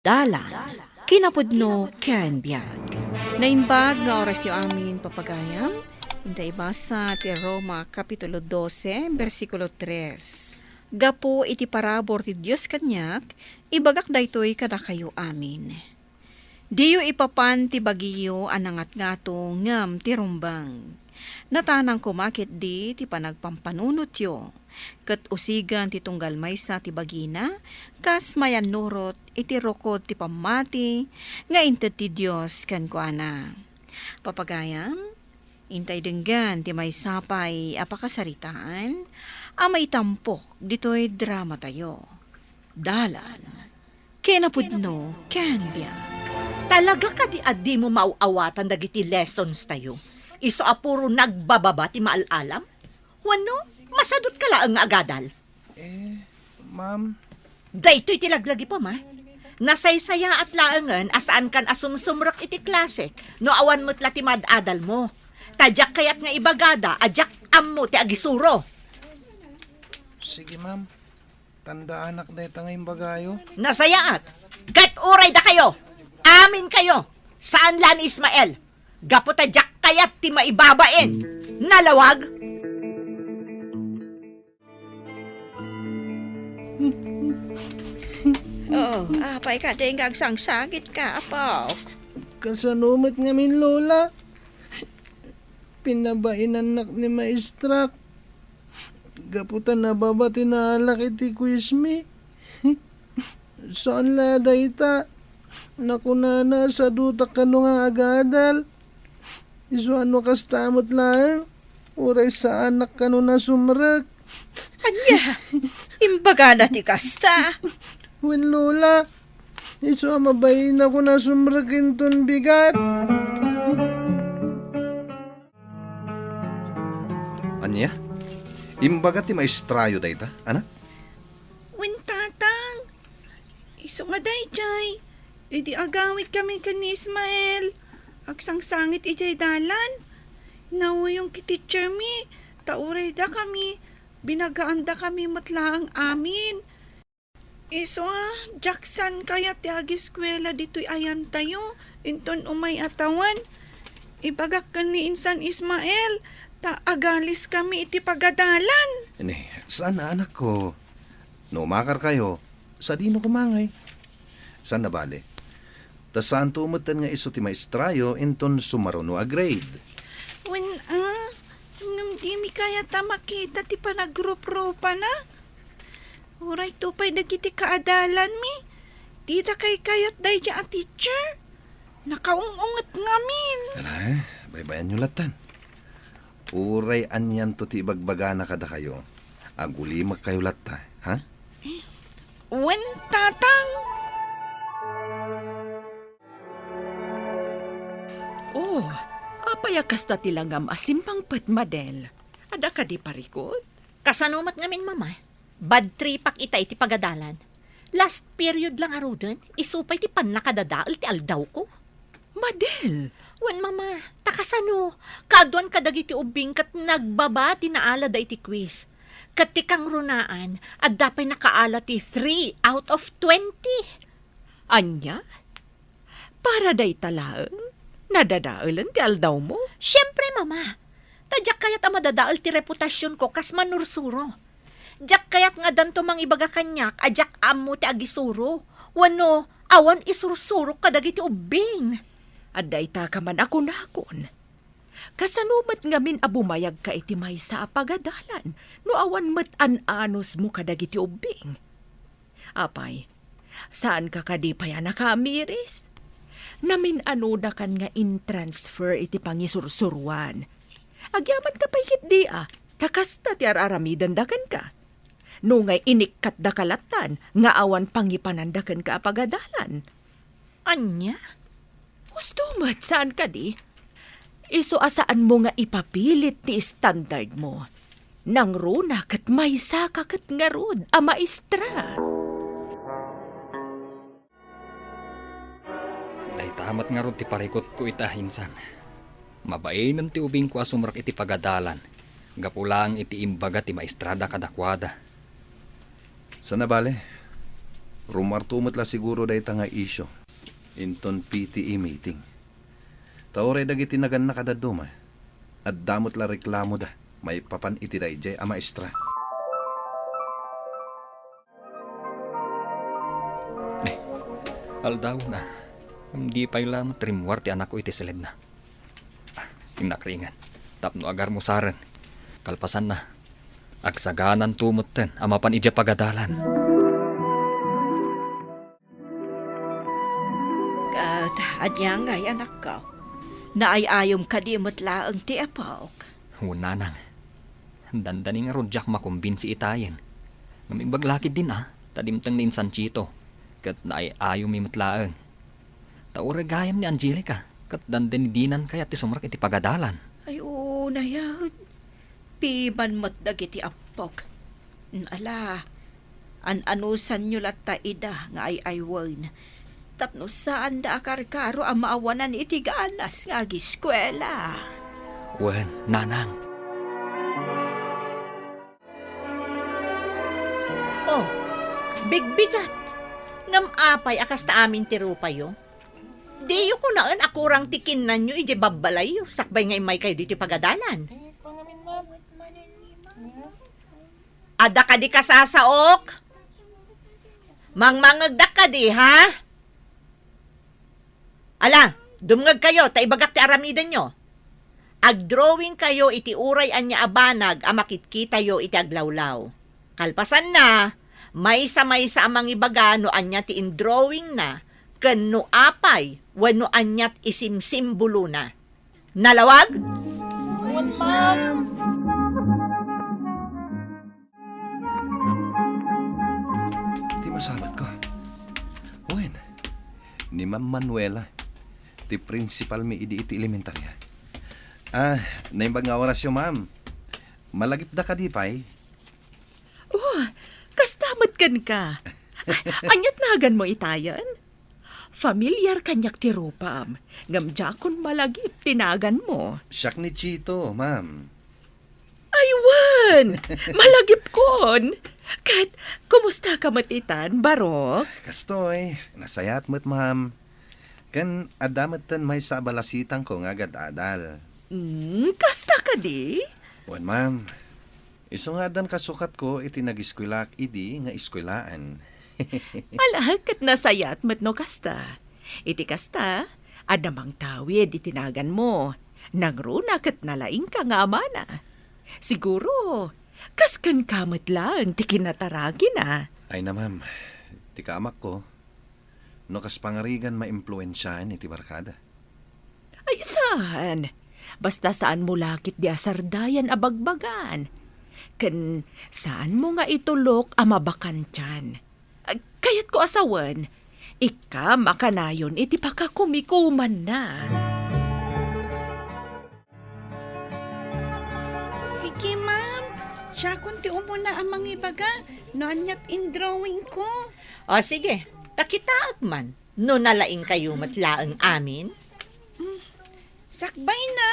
Dalan, kinapudno ken biag. Naimbag nga oras yu amin papagayam, inta ibasa ti Roma Kapitulo 12, versikulo 3. Gapo iti parabor ti Diyos kanyak, ibagak daytoy kada kayo amin. Diyo ipapan ti bagiyo anangat ngato ngam ti rumbang. Natanang kumakit di ti panagpampanunot yo. Kat usigan ti tunggal maysa ti bagina, kas mayan nurot iti rokod ti pamati, nga inted ti Diyos kan kuana. Papagayam, intay denggan ti may sapay apakasaritaan, amay tampok dito'y drama tayo. Dalan, kinapudno, ken biag. Talaga ka di addi mo mauawatan dagiti lessons tayo. Iso apuro nagbababa ti maalalam? Wano, masadot ka laang nga agadal. Ma'am, Daytoy tilaglagi pa ma. Nasaysaya at laangan asaan kan asumsumrak iti klase. No awan mo't lati madadal mo. Tadyak kayat nga ibagada, adyak ammo ti agisuro. sige ma'am. Tanda anak na itang bagayo. Nasayaat. Kat uray da kayo. Amin kayo. Saan lan Ismael? Gapo tadyak kayat ti maibabain. Nalawag? Apay ka din gagsangsagit ka, apaw. Kasanumat ngamin lola. Pinabain anak ni maestrak. Gaputan na baba tinalak iti kuismi. Saan lada ita? Nakunana sa dutak kano nga agadal. Iso ano kastamot lang. Uray sa anak kano na sumrag. Anya, imbaga na ti kasta. Wen lola, iso mabayin ako na sumragin ton bigat. Anya? Imbaga ti maestrayo dayta, anak? Wen tatang, iso nga day jay. Idi agawit kami kan ni Ismael. Agsangsangit ijay dalan. Nawuyong ti teacher mi. Tauray da kami. Binagaan da kami matlaang amin. Iso Jackson kaya ti agiskwela dito'y ayan tayo. Inton umay atawan. Ibagak kan ni Insan Ismael. Ta agalis kami iti pagadalan. Saan na anak ko? No makar kayo, sa dino kumangay. Saan na bale? Ta saan tumutan nga iso ti maestrayo inton sumaro no a grade. Wen ngam di mi kaya ta makita ti panagrup-rupa na. Uray tupay dagiti kaadalan mi. Di da kay kayat day a teacher. Nakaungungat ngamin. Baybayan nyo latan. Uray anyan to ti ibagbaga na kada kayo. Agulimak kayo lata, ha? Wen tatang. Oh, apaya kasta tilangam asimpang petmadel. Ada ka di parikot? Kasanumat ngamin mama. Bad tripak ita iti pagadalan. Last period lang arudan, isupay ti panakadadaal ti aldaw ko. Madel! Wen mama, takasano, kaduan kadagiti ubing kat nagbaba ti naala da iti quiz. Kat ti kang runaan, at dapay nakaala ti 3 out of 20. Anya? Para day talaang? Nadadaalan ti aldaw mo? Siyempre mama, tadyak kayat ang madadaal ti reputasyon ko kas manursuro. Dyak kayat nga danto mang ibaga kanyak, adyak amo ti agisuro. Wano, awan isursuro kadagiti ubing. Aday ta ka man ako nakon. Kasanumat ngamin abumayag ka iti may sa apagadalan, no awan mat an-anos mo kadagiti ubing. Apay, saan ka kadipaya nakamiris? Namin ano na kan nga in-transfer iti pangisursuruan. Agyaman ka paikit di takasta ti araramidan dakan ka. No ngay inikkat da kalatan, nga awan pangipanandakan ka apagadalan. Anya? Gusto mat, saan ka di? Iso asaan mo nga ipapilit ti standard mo. Nang runa kat may saka kat nga rod, a maestra. Day tamat nga ron ti parikot ko itahinsan. Mabainan ti ubing ko asumrak iti pagadalan. Gapulang iti imbaga ti maestrada kadakwada. Saan na bale? Rumartumot la siguro dahi nga isyo. Inton PTE meeting. Taoray dagiti nagan na kadaduma. At damot la reklamo da. May papan iti dayjay a maestra. Aldaw na. Hindi pa lang trimwar ti anak ko iti silid na. Inakringan. Tapno agar mo saran. Kalpasan na. Agsaganan tumutten. Amapan ija pagadalan. Kat, adyang ay anak ko. Naayayom ka di mo't laang ti apaok. Hunanang. Dandaning nga rodyak makumbinsi itayin. Ngaming baglakid din Tadimtang ni Sanchito. Kat naayayo mi matlaang. Taura gayam ni Angelica. Kat dandan ni Dinan kaya ti sumrak iti pagadalan. Ay, oo na yan. Piman mo't dagiti apok. Ala, an-anusan nyo lata ida nga ay aywan. Tapno saan da akar-karo ang maawanan iti ganas nga giskwela. Wen, nanang. Oh, bigbigat. Ngam apay akas ta amin ti rupayo. Diyo ko naan akurang tikin na nyo ije babalayo. Sakbay ngay may kayo diti pagadalan. Ada ka di kasasaok? Mangmangagdak ka di, ha? Ala, dumngag kayo, taibagak ti aramidan nyo. Ag-drawing kayo iti uray anya abanag, amakitkita yo iti aglawlaw. Kalpasan na, maysa-maysa amang ibaga no anya ti in-drawing na, ken no apay, wano anyat isimsimbulo na. Nalawag? Ti masabat ko. Wen, ni Ma'am Manuela. Ti principal mi idi iti elementarya. Naimbag nga oras yo, ma'am. Malagip da ka di pay. Oh, kastamot kan ka. Anyat nagan mo itayan? Familiar kanyak ti rupam. Ngamdya kon malagip tinagan mo. Siyak ni Chito, ma'am. Aywan! Malagip kon! Kat, kumusta ka matitan, Barok? Kastoy, nasayat mo't, ma'am. Kan adamat tan may sa balasitang ko nga agad-adal. Kasta ka di? Wan, ma'am. Iso nga dan kasukat ko iti nag-eskwelak idi nga eskwelaan. Ala, kat nasayat mat no kasta. Iti kasta, adamang tawid itinagan mo. Nangruna kat nalaing ka nga amana. Siguro, kaskan kamot lang, ti kinataragi na. Ay na, ma'am. Ti kaamak ko, no kas pangarigan maimpluensyahan iti barkada. Ay, saan? Basta saan mo lakit di asardayan abagbagan. Ken saan mo nga itulok amabakan tiyan. Kayat ko asawan, ika makanayon iti pakakumikuman na. Sige, ma'am. Siya kunti umuna ang mga ibaga. No anyat in drawing ko. O sige, takitaag man. No nalaing kayo matlaang amin. Sakbay na.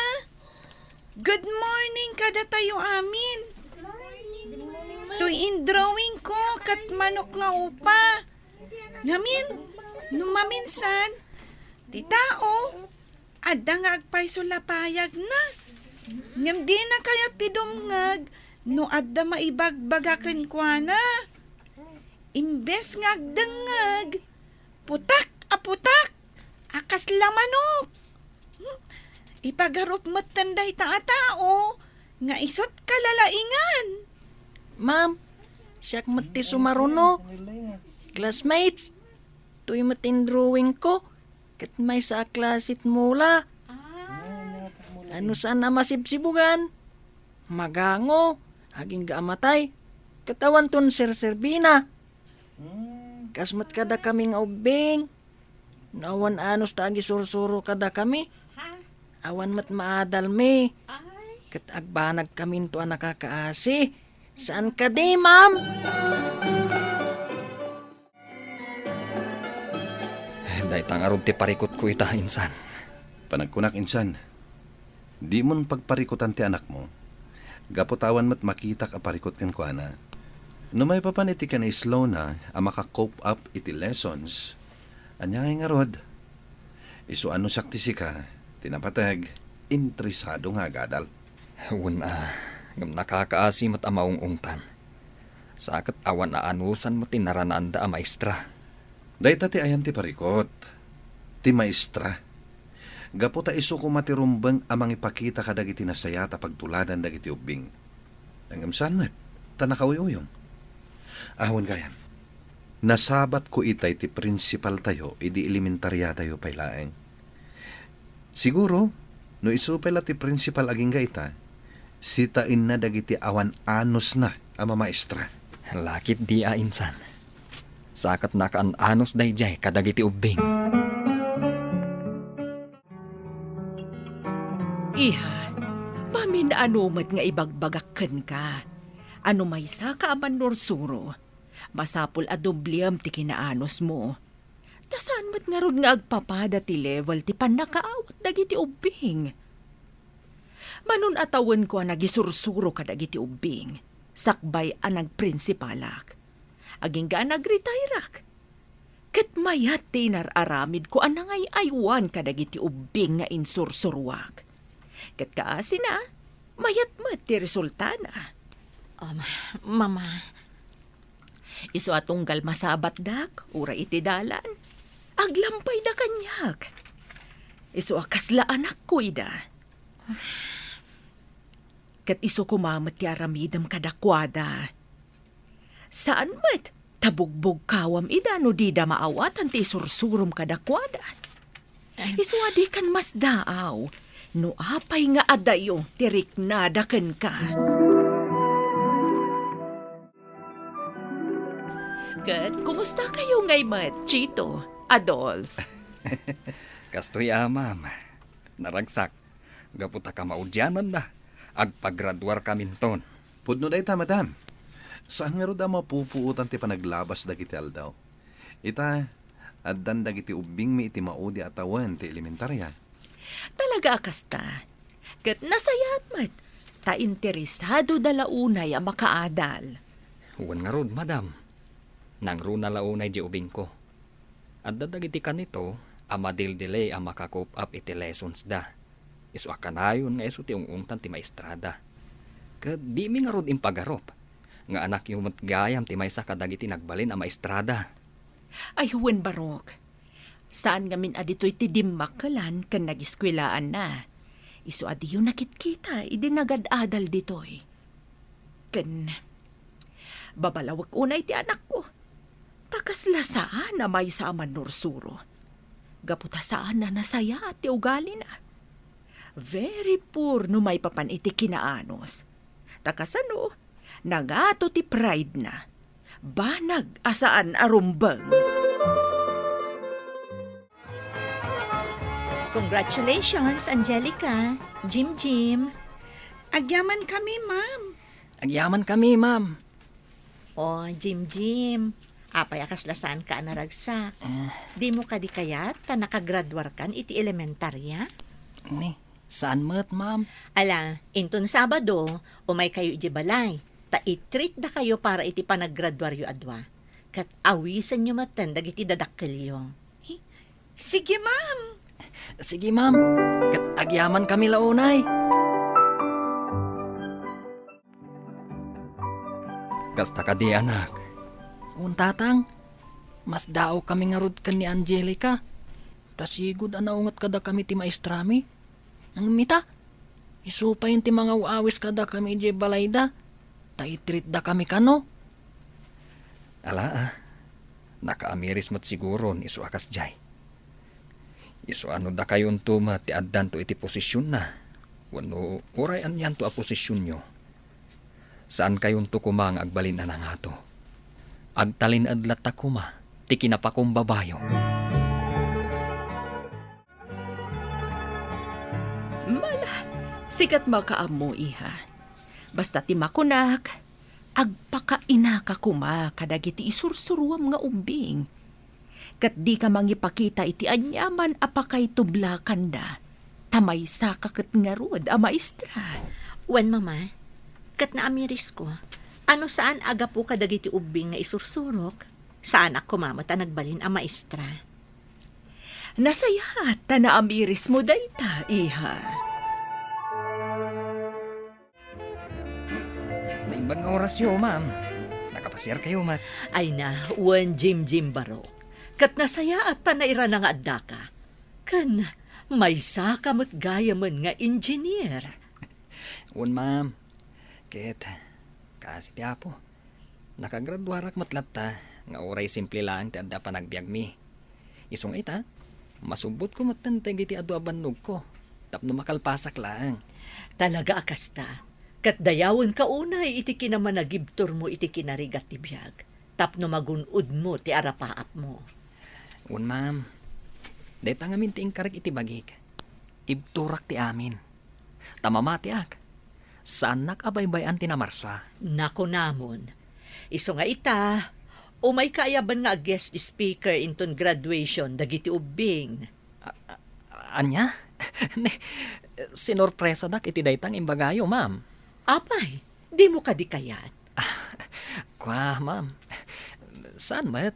Good morning kada tayo amin. Tuy in drawing ko kat manok nga upa. Ngamin, numaminsan, ti tao, adda nga agpay sulapayag na. Ngam di na kaya ti dumngag, no adda maibagbagakan kwa na. Imbes nga agdangag, putak, akas lamanok. Ipagarup mo't tanday tao, nga isot kalalaingan. Ma'am, siyak mati sumaruno. Classmates, tuy matin drawing ko. Kat may sa klasit mula. Ano saan na masibsibugan? Magango, aging gaamatay. Katawan ton serserbina. Kasmat kada kaming ubing. Nawan anos tagi sursuro kada kami. Awan mat maadal me. Kat agbanag kamin to nakakaasi. Saan ka di, ma'am? Dahil tangarog ti parikot ko ita, insan. Panagkunak, insan. Di mon pagparikutan ti anak mo. Gaputawan mo't makitak a parikot kan kuana. No may papaniti ka na slow na, ang maka-cope up iti lessons, anya nga rod. Iso ano sakti si ka, tinapatag, interesado nga agadal. Ngam nakakaasim at amaungungtan. Sakat awan na anusan mo tinarananda a maestra. Dahita ti ayam ti parikot, ti maestra. Gapo ta iso ko matirumbang amang ipakita kadagiti nasayata pagtuladan dagiti ubing. Ang amsanmet, tanakauyuyong. Ahon gayam, nasabat ko itay ti principal tayo, idi elementarya tayo pailaeng. Siguro, no isupela ti principal aging gaita, sitain na dagiti awan anos na ama maestra. Lakit di insan. Sakat nakaan-anos dayjay kadagiti ubing. Iha, paminaanumat nga ibagbagakken ka. Ano may saka aman norsuro. Masapul a dubliam ti kinaanos mo. Tasan mat nga ron nga agpapada ti level ti panakaawat dagiti ubing. Manon atawan ko ang nagisursuro ka dagiti ubing. Sakbay ang nagprinsipalak. Aging ga nagretairak. Ket mayat ti nararamid ko ang nangay aywan ka dagiti ubing nga insursurwak. Ket kaasi na, mayat mat ti resulta na. Mama, Isu atunggal masabat dak, ura iti dalan. Aglampay da kanyak. Isu akasla anak ko ida. Kat isu kumamat ti aramidam kadakwada. Saan mat? Tabugbog kawam ida no di da maawatan ti sursurum kadakwada. Isu adikan mas daaw. No apay nga adayo tirik nadaken ka. Kat, kumusta kayo ngay mat, Chito, Adolf? Kastoy ma'am. Naragsak. Gaputa ka maudyanan na. Agpagraduar kaminton. Pudno day ta, madam. Saan nga ro da mapupuutan ti panaglabas dagiti aldaw? Ita, addan dagiti ubing mi iti maudi atawan ti elementarya. Talaga akasta. Kat nasayat mat. Ta interesado dalaunay ang makaadal. Huwan nga rod, madam. Nang runa launay di ubing ko. At dadagiti kanito, amadil-delay ang makakope up iti lessons da. Isu akanayon nga isu ti ungungtan ti maestrada. Kad di mi nga rod impagarop. Nga anak yung matgayam ti maysa kadagiti nagbalin ang maestrada. Ay huwen barok. Saan ngamin adito'y ti dimmakalan kan nagiskwilaan na. Isu adi yung nakitkita, idinagad-adal dito'y. Kan babalawak unay ti anak ko. Takas lasaan na may sa aman norsuro. Gaputa saan na nasaya at ti ugali na. Very poor no may papan iti kinaanos. Takas ano, nagato ti pride na. Banag asaan arumbang. congratulations, Angelica. Jim. Agyaman kami, ma'am. Agyaman kami, ma'am. Oh, Jim. Apay akaslasan ka naragsak. Di mo ka di kayat ta nakagraduar kan iti elementarya? Ni, saan mat, ma'am? Ala, inton Sabado, umay kayo iti balay. Ta itreat da kayo para iti panaggraduaryo adwa. Kat awisan nyo matan dagiti dadakkelyo. Sige, ma'am. Sige, ma'am. Kat agyaman kami launay. Kasta ka di anak. Untatang, mas dao kami nga rod kan ni Angelica. Tasigod anaungat kada kami ti maestrami. Ang mita, isupayin ti mga uawis kada kami di balayda. Taitreat da kami kano. Ala nakaamiris mat siguro isu akas jay. Isu ano da kayon tuma ti addan to iti posisyon na. Wano uray anyan to a posisyon nyo. Saan kayon to kumang agbalin na nga to? Agtalin adlat ta kuma, ti kinapakong babayo. Mala, sikat makaamo iha. Basta ti makunak, agpakainaka kuma kadagiti isursuruam nga umbing. Kat di ka mangipakita iti anyaman apakay tublakan da, tamay sa kakat nga rod a maestra. Wan mama, kat na amiris ko, Ano saan aga po kadagiti ubing nga isursurok? Saan ako mamata nagbalin ang maestra? Nasaya ta na amiris mo dayta, iha. May ibang orasyon, ma'am. Nakapasir kayo, mat. Ay na, wan Jim baro. Kat nasaya at tanaira na nga adda ka. Kan, may sakamot gaya man nga engineer. Un, ma'am. Ket, kasi ti apo. Nakagraduarak matlata, nga oray simple lang ti adda pa nagbiag mi. Isong ita, masubot ko matantay iti adu abannog ko. Tapno makalpasak lang. Talaga akasta. Kat dayawon ka unay iti kinaman nagibtor mo iti kinarigat ti biyag. Tapno magunod mo ti arapaap mo. Un, ma'am. Deta ngamin ti ingkarag iti bagik. Ibturak ti amin. Tamamati ak. Saan nakabaybayan ti namarsa? Nako namon. Iso nga ita, umay kaayaban nga guest speaker inton graduation dagiti ubing. Anya? Sinorpresa dak iti daytang imbagayo, ma'am. Apay, di mo kadikayat. Kwa, ma'am. Saan mat?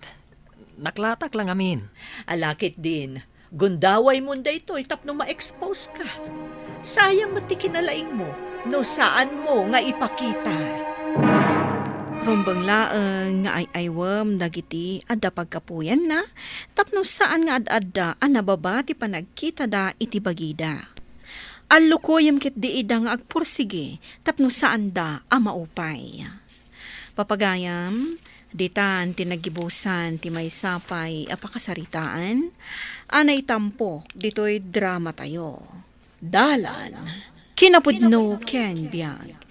Naklatak lang amin. Alakit din, gundaway mo da ito, tapno ma-expose ka. Sayang mati kinalaing mo, no saan mo nga ipakita. Rumbang laeng nga ay aywam dagiti adda pagkapuyan na tapno saan nga ad-adda ang nababa ti panagkita da iti bagida. Allukoyam kit di ida nga agpursige tapno saan da ang maupay. Papagayam, ditan tinagibusan ti may sapay apakasaritaan, anay tampok dito'y drama tayo. Dalan, kinapudno Ken Biag.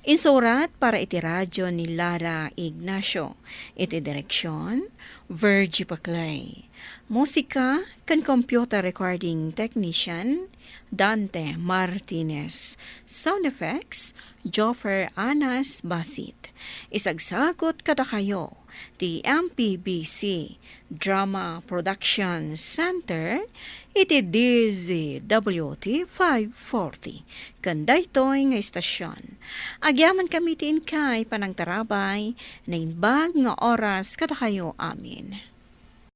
Insurat para iti radyo ni Lara Ignacio. Iti direksyon, Virgie Paclay. Musika, kan computer recording technician, Dante Martinez. Sound effects, Joffer Anas Basit. Isagsagot kada kayo, ti MPBC Drama Production Center, iti DZWT 540. Kanday to'y nga istasyon. Agyaman kami tin kay panangtarabay na inbag nga oras kada kayo amin.